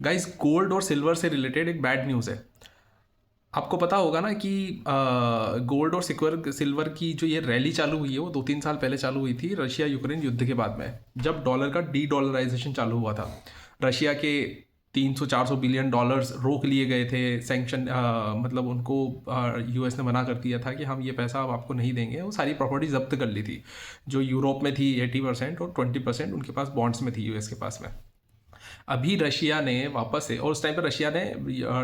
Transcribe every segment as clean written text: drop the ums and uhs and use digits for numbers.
Guys, gold और silver से related एक बैड न्यूज़ है। आपको पता होगा ना कि गोल्ड और सिल्वर की जो ये रैली चालू हुई है वो 2-3 साल पहले चालू हुई थी रशिया यूक्रेन युद्ध के बाद में, जब डॉलर का डी डॉलराइजेशन चालू हुआ था। रशिया के 300-400 बिलियन डॉलर्स रोक लिए गए थे। सैंक्शन मतलब उनको यूएस ने मना कर दिया था कि हम ये पैसा अब आपको नहीं देंगे। वो सारी प्रॉपर्टी जब्त कर ली थी जो यूरोप में थी 80% और 20% उनके पास बॉन्ड्स में थी यूएस के पास में। अभी रशिया ने वापस से, और उस टाइम पर रशिया ने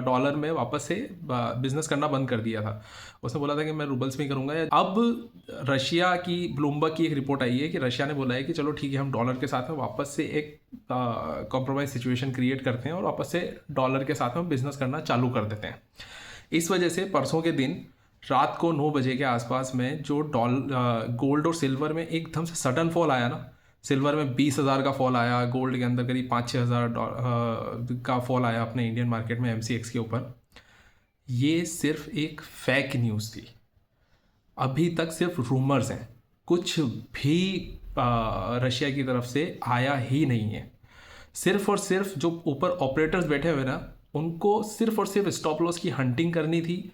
डॉलर में वापस से बिजनेस करना बंद कर दिया था। उसने बोला था कि मैं रूबल्स में ही करूँगा। अब रशिया की ब्लूमबर्ग की एक रिपोर्ट आई है कि रशिया ने बोला है कि चलो ठीक है, हम डॉलर के साथ में वापस से एक कॉम्प्रोमाइज सिचुएशन क्रिएट करते हैं और वापस से डॉलर के साथ में बिजनेस करना चालू कर देते हैं। इस वजह से परसों के दिन रात को 9 बजे के आसपास में जो गोल्ड और सिल्वर में एकदम से सडन फॉल आया ना, सिल्वर में 20,000 का फॉल आया, गोल्ड के अंदर करीब 5-6 हज़ार का फॉल आया अपने इंडियन मार्केट में एमसीएक्स के ऊपर। ये सिर्फ एक फेक न्यूज़ थी। अभी तक सिर्फ रूमर्स हैं, कुछ भी रशिया की तरफ से आया ही नहीं है। सिर्फ और सिर्फ जो ऊपर ऑपरेटर्स बैठे हुए ना, उनको सिर्फ और सिर्फ स्टॉप लॉस की हंटिंग करनी थी,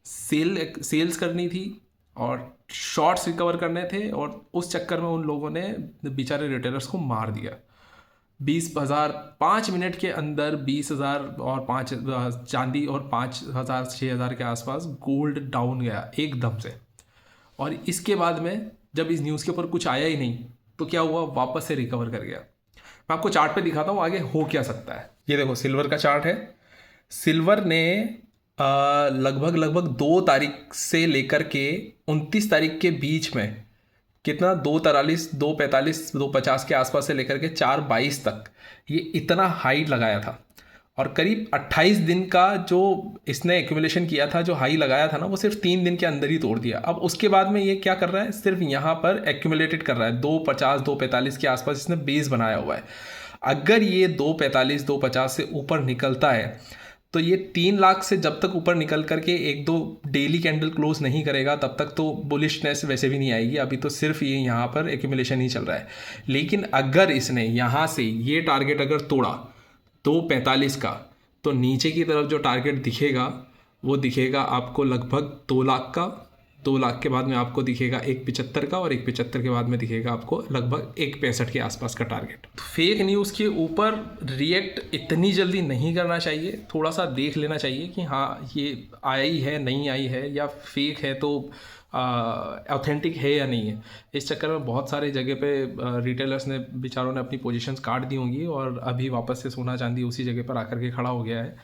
सेल्स करनी थी और शॉर्ट्स रिकवर करने थे, और उस चक्कर में उन लोगों ने बेचारे रिटेलर्स को मार दिया। 20,000 5 मिनट के अंदर 20,000 और 5 चांदी और 5,000 6,000 के आसपास गोल्ड डाउन गया एकदम से। और इसके बाद में जब इस न्यूज़ के ऊपर कुछ आया ही नहीं तो क्या हुआ, वापस से रिकवर कर गया। मैं आपको चार्ट पे दिखाता हूँ आगे हो क्या सकता है। ये देखो सिल्वर का चार्ट है। सिल्वर ने लगभग लगभग 2 तारीख से लेकर के 29 तारीख के बीच में कितना, 2,43 2,45 2,50 के आसपास से लेकर के 4,22 तक ये इतना हाई लगाया था। और करीब 28 दिन का जो इसने एक्यूमुलेशन किया था, जो हाई लगाया था ना, वो सिर्फ 3 दिन के अंदर ही तोड़ दिया। अब उसके बाद में ये क्या कर रहा है, सिर्फ यहाँ पर एक्यूमुलेटेड कर रहा है। 2,50 2,45 के आसपास इसने बेस बनाया हुआ है। अगर ये 2,45 2,50 से ऊपर निकलता है तो ये 3 लाख से जब तक ऊपर निकल करके 1-2 डेली कैंडल क्लोज नहीं करेगा तब तक तो बुलिशनेस वैसे भी नहीं आएगी। अभी तो सिर्फ ये यहाँ पर एक्यूमुलेशन ही चल रहा है। लेकिन अगर इसने यहाँ से ये टारगेट अगर तोड़ा 2,45 का, तो नीचे की तरफ जो टारगेट दिखेगा वो दिखेगा आपको लगभग 2 लाख का। 2 लाख के बाद में आपको दिखेगा 1,75 का, और 1,75 के बाद में दिखेगा आपको लगभग 1,65 के आसपास का टारगेट। फेक न्यूज़ के ऊपर रिएक्ट इतनी जल्दी नहीं करना चाहिए। थोड़ा सा देख लेना चाहिए कि हाँ ये आई है नहीं आई है, या फेक है तो ऑथेंटिक है या नहीं है। इस चक्कर में बहुत सारे जगह पे रिटेलर्स ने बेचारों ने अपनी पोजीशंस काट दी होंगी और अभी वापस से सोना चांदी उसी जगह पर आकर के खड़ा हो गया है।